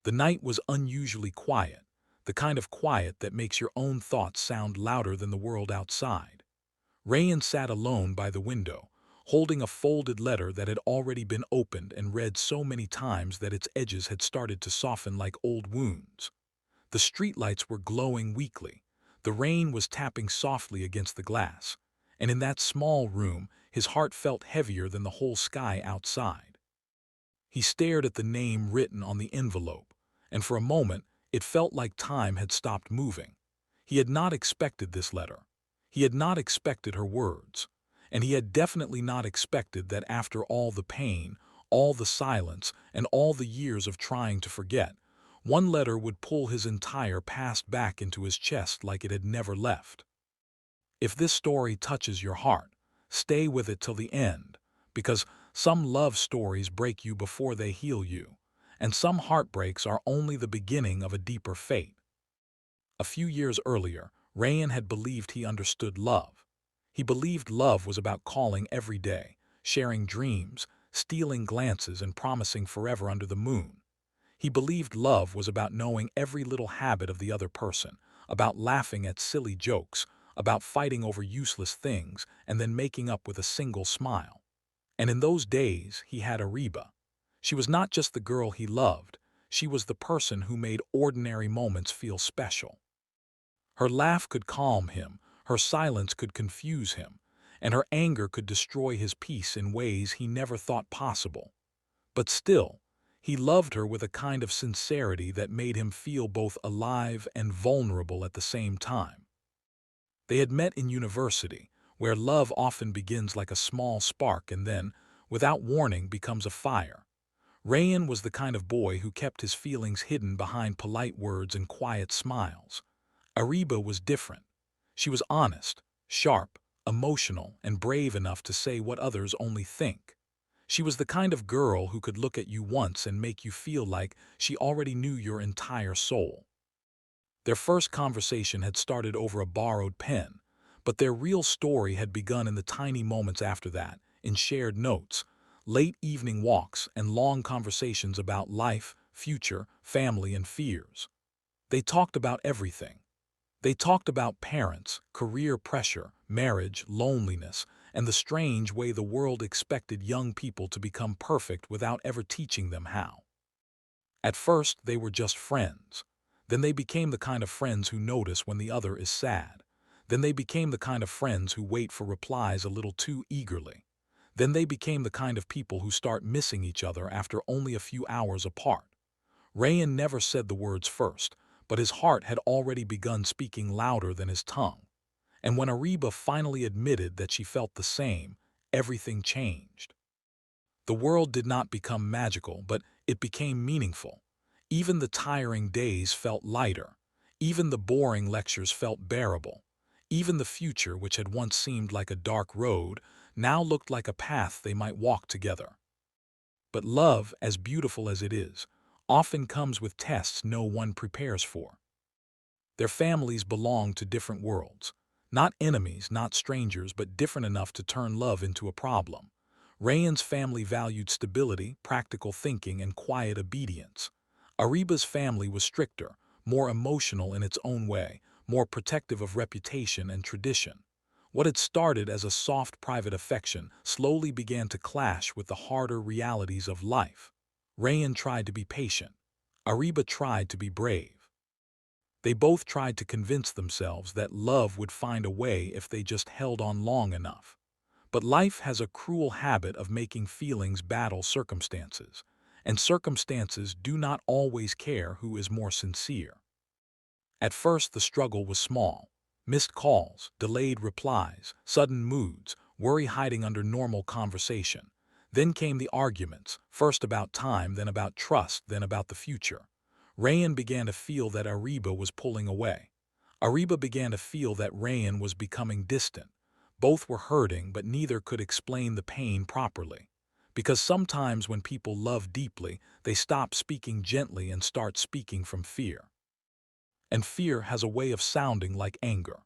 The night was unusually quiet, the kind of quiet that makes your own thoughts sound louder than the world outside. Rayan sat alone by the window, holding a folded letter that had already been opened and read so many times that its edges had started to soften like old wounds. The streetlights were glowing weakly. The rain was tapping softly against the glass, and in that small room his heart felt heavier than the whole sky outside. He stared at the name written on the envelope, and for a moment it felt like time had stopped moving. He had not expected this letter. He had not expected her words. And he had definitely not expected that after all the pain, all the silence, and all the years of trying to forget, one letter would pull his entire past back into his chest like it had never left. If this story touches your heart, stay with it till the end, because some love stories break you before they heal you, and some heartbreaks are only the beginning of a deeper fate. A few years earlier, Rayan had believed he understood love. He believed love was about calling every day, sharing dreams, stealing glances, and promising forever under the moon. He believed love was about knowing every little habit of the other person, about laughing at silly jokes, about fighting over useless things, and then making up with a single smile. And in those days, he had Areeba. She was not just the girl he loved, she was the person who made ordinary moments feel special. Her laugh could calm him, her silence could confuse him, and her anger could destroy his peace in ways he never thought possible. But still, he loved her with a kind of sincerity that made him feel both alive and vulnerable at the same time. They had met in university, where love often begins like a small spark and then, without warning, becomes a fire. Rayan was the kind of boy who kept his feelings hidden behind polite words and quiet smiles. Areeba was different. She was honest, sharp, emotional, and brave enough to say what others only think. She was the kind of girl who could look at you once and make you feel like she already knew your entire soul. Their first conversation had started over a borrowed pen, but their real story had begun in the tiny moments after that, in shared notes, late evening walks, and long conversations about life, future, family, and fears. They talked about everything. They talked about parents, career pressure, marriage, loneliness, and the strange way the world expected young people to become perfect without ever teaching them how. At first, they were just friends. Then they became the kind of friends who notice when the other is sad. Then they became the kind of friends who wait for replies a little too eagerly. Then they became the kind of people who start missing each other after only a few hours apart. Rayan never said the words first, but his heart had already begun speaking louder than his tongue. And when Areeba finally admitted that she felt the same, everything changed. The world did not become magical, but it became meaningful. Even the tiring days felt lighter. Even the boring lectures felt bearable. Even the future, which had once seemed like a dark road, now looked like a path they might walk together. But love, as beautiful as it is, often comes with tests no one prepares for. Their families belonged to different worlds. Not enemies, not strangers, but different enough to turn love into a problem. Rayan's family valued stability, practical thinking, and quiet obedience. Areeba's family was stricter, more emotional in its own way, more protective of reputation and tradition. What had started as a soft private affection slowly began to clash with the harder realities of life. Rayan tried to be patient. Areeba tried to be brave. They both tried to convince themselves that love would find a way if they just held on long enough. But life has a cruel habit of making feelings battle circumstances, and circumstances do not always care who is more sincere. At first the struggle was small. Missed calls, delayed replies, sudden moods, worry hiding under normal conversation. Then came the arguments, first about time, then about trust, then about the future. Rayan began to feel that Areeba was pulling away. Areeba began to feel that Rayan was becoming distant. Both were hurting, but neither could explain the pain properly. Because sometimes when people love deeply, they stop speaking gently and start speaking from fear. And fear has a way of sounding like anger.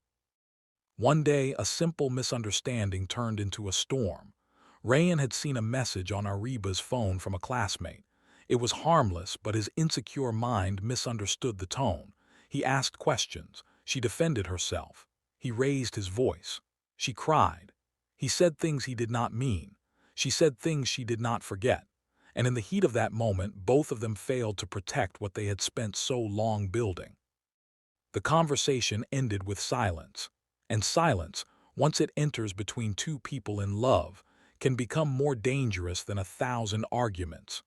One day, a simple misunderstanding turned into a storm. Rayan had seen a message on Areeba's phone from a classmate. It was harmless, but his insecure mind misunderstood the tone. He asked questions. She defended herself. He raised his voice. She cried. He said things he did not mean. She said things she did not forget. And in the heat of that moment, both of them failed to protect what they had spent so long building. The conversation ended with silence. And silence, once it enters between two people in love, can become more dangerous than 1,000 arguments.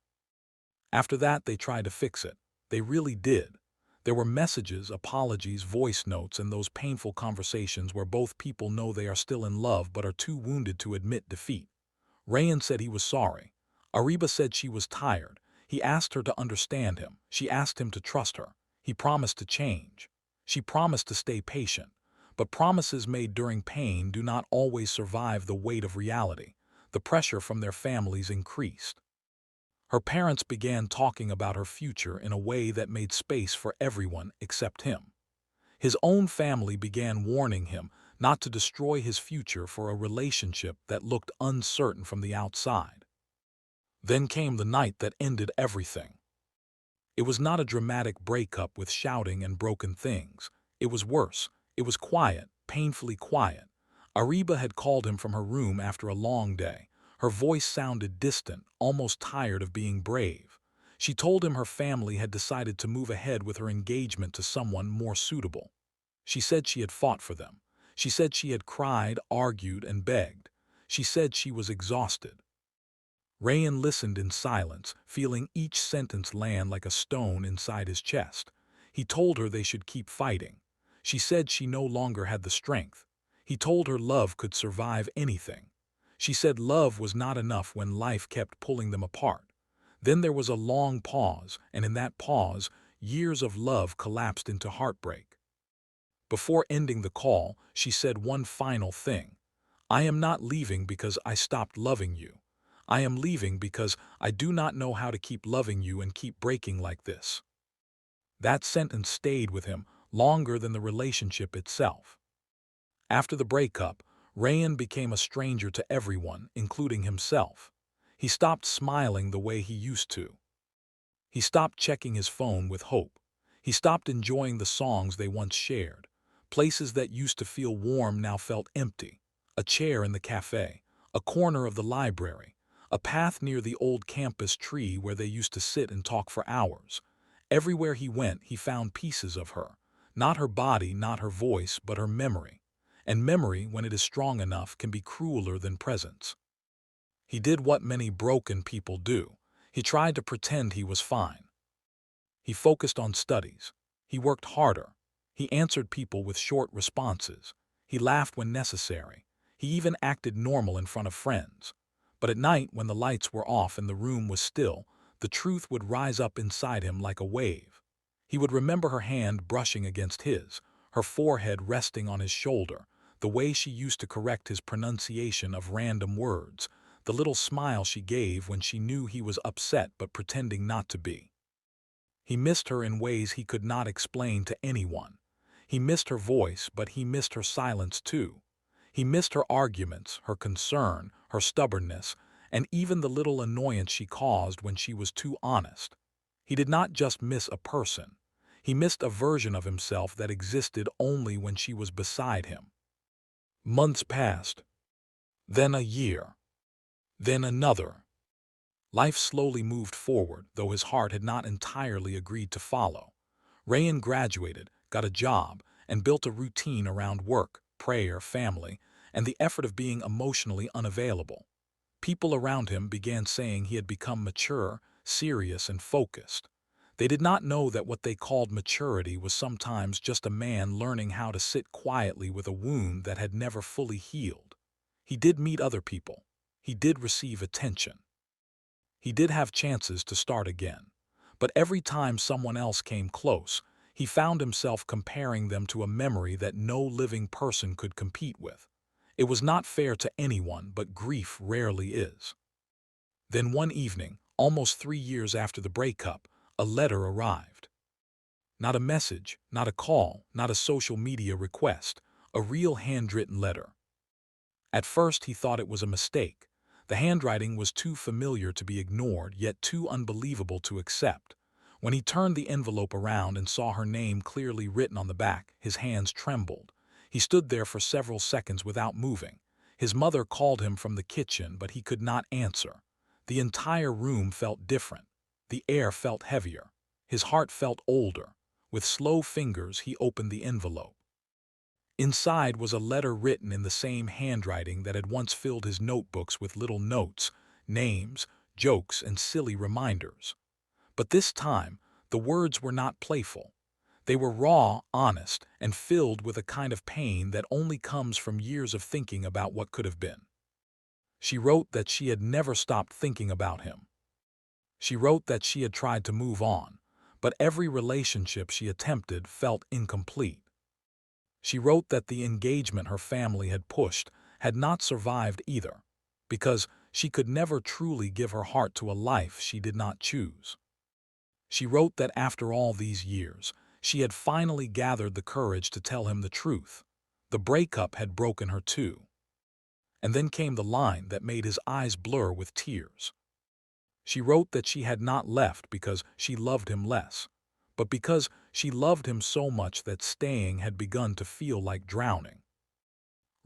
After that, they tried to fix it. They really did. There were messages, apologies, voice notes, and those painful conversations where both people know they are still in love but are too wounded to admit defeat. Rayan said he was sorry. Areeba said she was tired. He asked her to understand him. She asked him to trust her. He promised to change. She promised to stay patient. But promises made during pain do not always survive the weight of reality. The pressure from their families increased. Her parents began talking about her future in a way that made space for everyone except him. His own family began warning him not to destroy his future for a relationship that looked uncertain from the outside. Then came the night that ended everything. It was not a dramatic breakup with shouting and broken things. It was worse. It was quiet, painfully quiet. Areeba had called him from her room after a long day. Her voice sounded distant, almost tired of being brave. She told him her family had decided to move ahead with her engagement to someone more suitable. She said she had fought for them. She said she had cried, argued, and begged. She said she was exhausted. Rayan listened in silence, feeling each sentence land like a stone inside his chest. He told her they should keep fighting. She said she no longer had the strength. He told her love could survive anything. She said love was not enough when life kept pulling them apart. Then there was a long pause, and in that pause, years of love collapsed into heartbreak. Before ending the call, she said one final thing. I am not leaving because I stopped loving you. I am leaving because I do not know how to keep loving you and keep breaking like this. That sentence stayed with him longer than the relationship itself. After the breakup, Rayan became a stranger to everyone, including himself. He stopped smiling the way he used to. He stopped checking his phone with hope. He stopped enjoying the songs they once shared. Places that used to feel warm now felt empty. A chair in the cafe, a corner of the library, a path near the old campus tree where they used to sit and talk for hours. Everywhere he went, he found pieces of her. Not her body, not her voice, but her memory. And memory, when it is strong enough, can be crueler than presence. He did what many broken people do. He tried to pretend he was fine. He focused on studies. He worked harder. He answered people with short responses. He laughed when necessary. He even acted normal in front of friends. But at night, when the lights were off and the room was still, the truth would rise up inside him like a wave. He would remember her hand brushing against his, her forehead resting on his shoulder, the way she used to correct his pronunciation of random words, the little smile she gave when she knew he was upset but pretending not to be. He missed her in ways he could not explain to anyone. He missed her voice, but he missed her silence too. He missed her arguments, her concern, her stubbornness, and even the little annoyance she caused when she was too honest. He did not just miss a person. He missed a version of himself that existed only when she was beside him. Months passed. Then a year. Then another. Life slowly moved forward, though his heart had not entirely agreed to follow. Rayan graduated, got a job, and built a routine around work, prayer, family, and the effort of being emotionally unavailable. People around him began saying he had become mature, serious, and focused. They did not know that what they called maturity was sometimes just a man learning how to sit quietly with a wound that had never fully healed. He did meet other people. He did receive attention. He did have chances to start again. But every time someone else came close, he found himself comparing them to a memory that no living person could compete with. It was not fair to anyone, but grief rarely is. Then one evening, almost 3 years after the breakup, a letter arrived. Not a message, not a call, not a social media request, a real handwritten letter. At first he thought it was a mistake. The handwriting was too familiar to be ignored, yet too unbelievable to accept. When he turned the envelope around and saw her name clearly written on the back, his hands trembled. He stood there for several seconds without moving. His mother called him from the kitchen, but he could not answer. The entire room felt different. The air felt heavier. His heart felt older. With slow fingers, he opened the envelope. Inside was a letter written in the same handwriting that had once filled his notebooks with little notes, names, jokes, and silly reminders. But this time, the words were not playful. They were raw, honest, and filled with a kind of pain that only comes from years of thinking about what could have been. She wrote that she had never stopped thinking about him. She wrote that she had tried to move on, but every relationship she attempted felt incomplete. She wrote that the engagement her family had pushed had not survived either, because she could never truly give her heart to a life she did not choose. She wrote that after all these years, she had finally gathered the courage to tell him the truth. The breakup had broken her too. And then came the line that made his eyes blur with tears. She wrote that she had not left because she loved him less, but because she loved him so much that staying had begun to feel like drowning.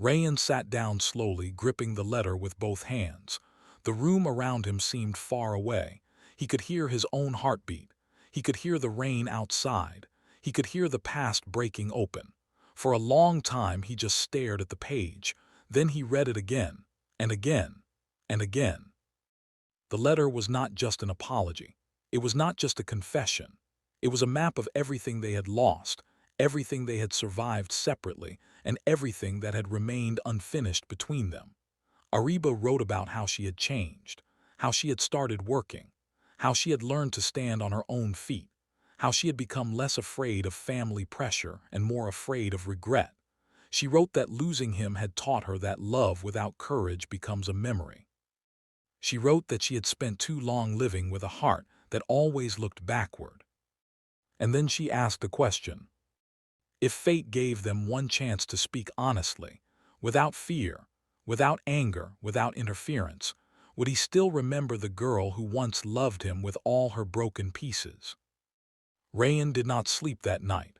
Rayan sat down slowly, gripping the letter with both hands. The room around him seemed far away. He could hear his own heartbeat. He could hear the rain outside. He could hear the past breaking open. For a long time he just stared at the page. Then he read it again, and again, and again. The letter was not just an apology. It was not just a confession. It was a map of everything they had lost, everything they had survived separately, and everything that had remained unfinished between them. Areeba wrote about how she had changed, how she had started working, how she had learned to stand on her own feet, how she had become less afraid of family pressure and more afraid of regret. She wrote that losing him had taught her that love without courage becomes a memory. She wrote that she had spent too long living with a heart that always looked backward. And then she asked a question. If fate gave them one chance to speak honestly, without fear, without anger, without interference, would he still remember the girl who once loved him with all her broken pieces? Rayan did not sleep that night.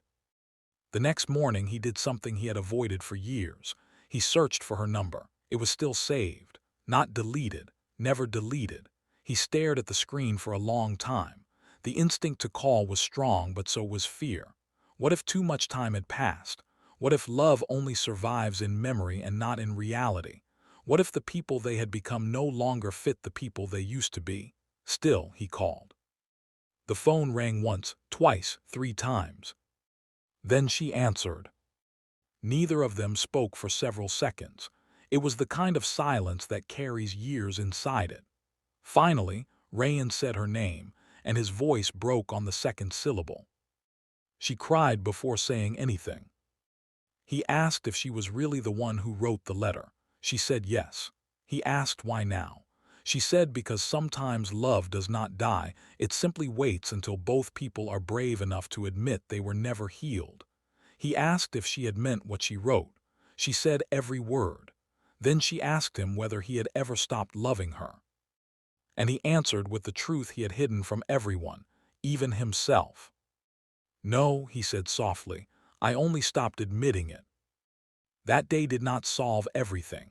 The next morning he did something he had avoided for years. He searched for her number. It was still saved, not deleted, never deleted. He stared at the screen for a long time. The instinct to call was strong, but so was fear. What if too much time had passed? What if love only survives in memory and not in reality? What if the people they had become no longer fit the people they used to be? Still, he called. The phone rang once, twice, 3 times. Then she answered. Neither of them spoke for several seconds. It was the kind of silence that carries years inside it. Finally, Rayan said her name, and his voice broke on the second syllable. She cried before saying anything. He asked if she was really the one who wrote the letter. She said yes. He asked why now. She said because sometimes love does not die, it simply waits until both people are brave enough to admit they were never healed. He asked if she had meant what she wrote. She said every word. Then she asked him whether he had ever stopped loving her. And he answered with the truth he had hidden from everyone, even himself. No, he said softly, I only stopped admitting it. That day did not solve everything.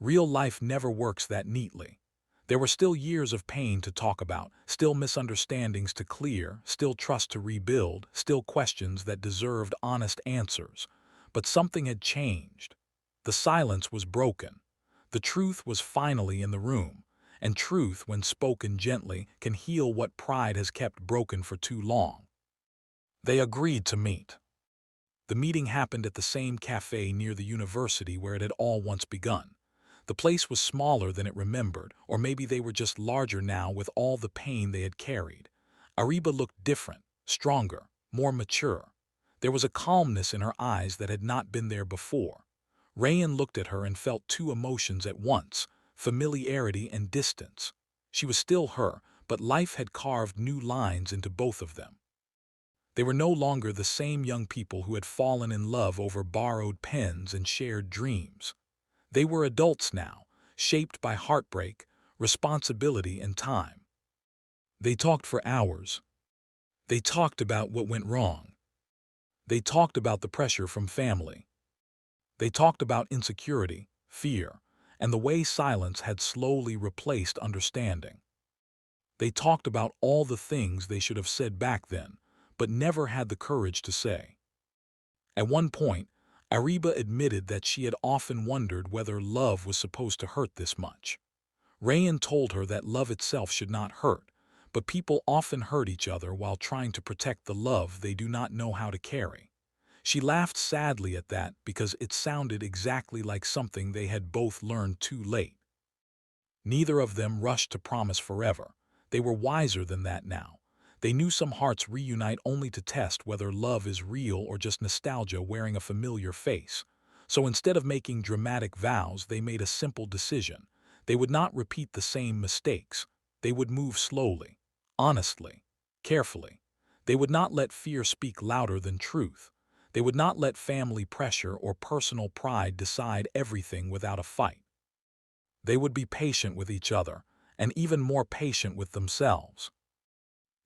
Real life never works that neatly. There were still years of pain to talk about, still misunderstandings to clear, still trust to rebuild, still questions that deserved honest answers. But something had changed. The silence was broken. The truth was finally in the room, and truth, when spoken gently, can heal what pride has kept broken for too long. They agreed to meet. The meeting happened at the same cafe near the university where it had all once begun. The place was smaller than it remembered, or maybe they were just larger now with all the pain they had carried. Areeba looked different, stronger, more mature. There was a calmness in her eyes that had not been there before. Rayan looked at her and felt two emotions at once, familiarity and distance. She was still her, but life had carved new lines into both of them. They were no longer the same young people who had fallen in love over borrowed pens and shared dreams. They were adults now, shaped by heartbreak, responsibility, and time. They talked for hours. They talked about what went wrong. They talked about the pressure from family. They talked about insecurity, fear, and the way silence had slowly replaced understanding. They talked about all the things they should have said back then, but never had the courage to say. At one point, Areeba admitted that she had often wondered whether love was supposed to hurt this much. Rayan told her that love itself should not hurt, but people often hurt each other while trying to protect the love they do not know how to carry. She laughed sadly at that because it sounded exactly like something they had both learned too late. Neither of them rushed to promise forever. They were wiser than that now. They knew some hearts reunite only to test whether love is real or just nostalgia wearing a familiar face. So instead of making dramatic vows, they made a simple decision. They would not repeat the same mistakes. They would move slowly, honestly, carefully. They would not let fear speak louder than truth. They would not let family pressure or personal pride decide everything without a fight. They would be patient with each other, and even more patient with themselves.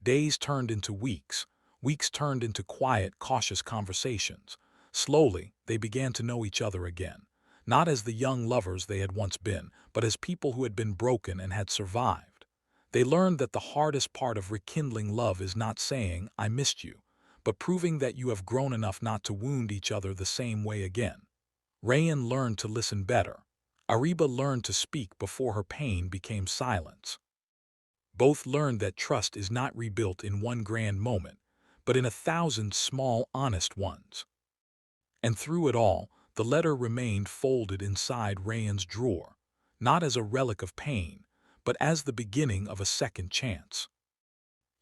Days turned into weeks. Weeks turned into quiet, cautious conversations. Slowly, they began to know each other again, not as the young lovers they had once been, but as people who had been broken and had survived. They learned that the hardest part of rekindling love is not saying, "I missed you," but proving that you have grown enough not to wound each other the same way again. Rayan learned to listen better. Areeba learned to speak before her pain became silence. Both learned that trust is not rebuilt in one grand moment, but in 1,000 small, honest ones. And through it all, the letter remained folded inside Rayan's drawer, not as a relic of pain, but as the beginning of a second chance.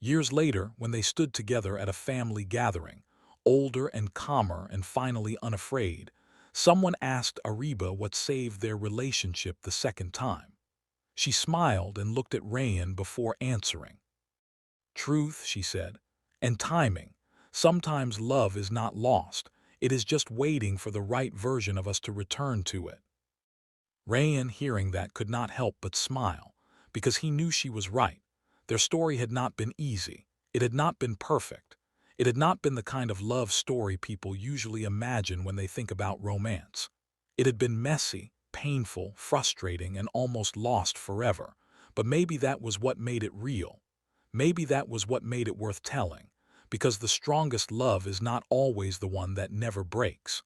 Years later, when they stood together at a family gathering, older and calmer and finally unafraid, someone asked Areeba what saved their relationship the second time. She smiled and looked at Rayan before answering. "Truth," she said, "and timing. Sometimes love is not lost. It is just waiting for the right version of us to return to it." Rayan, hearing that, could not help but smile, because he knew she was right. Their story had not been easy. It had not been perfect. It had not been the kind of love story people usually imagine when they think about romance. It had been messy, painful, frustrating, and almost lost forever. But maybe that was what made it real. Maybe that was what made it worth telling, because the strongest love is not always the one that never breaks.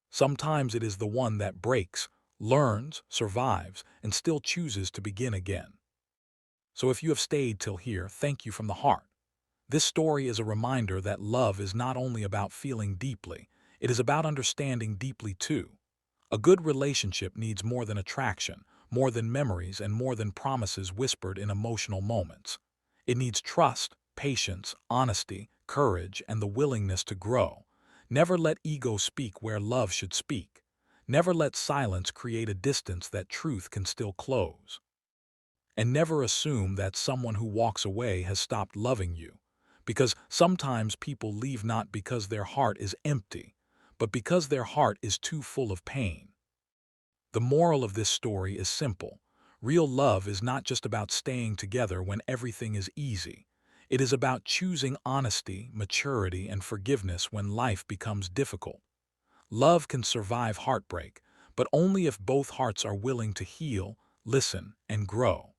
Sometimes it is the one that breaks, learns, survives, and still chooses to begin again. So if you have stayed till here, thank you from the heart. This story is a reminder that love is not only about feeling deeply, it is about understanding deeply too. A good relationship needs more than attraction, more than memories, and more than promises whispered in emotional moments. It needs trust, patience, honesty, courage, and the willingness to grow. Never let ego speak where love should speak. Never let silence create a distance that truth can still close. And never assume that someone who walks away has stopped loving you. Because sometimes people leave not because their heart is empty, but because their heart is too full of pain. The moral of this story is simple. Real love is not just about staying together when everything is easy. It is about choosing honesty, maturity, and forgiveness when life becomes difficult. Love can survive heartbreak, but only if both hearts are willing to heal, listen, and grow.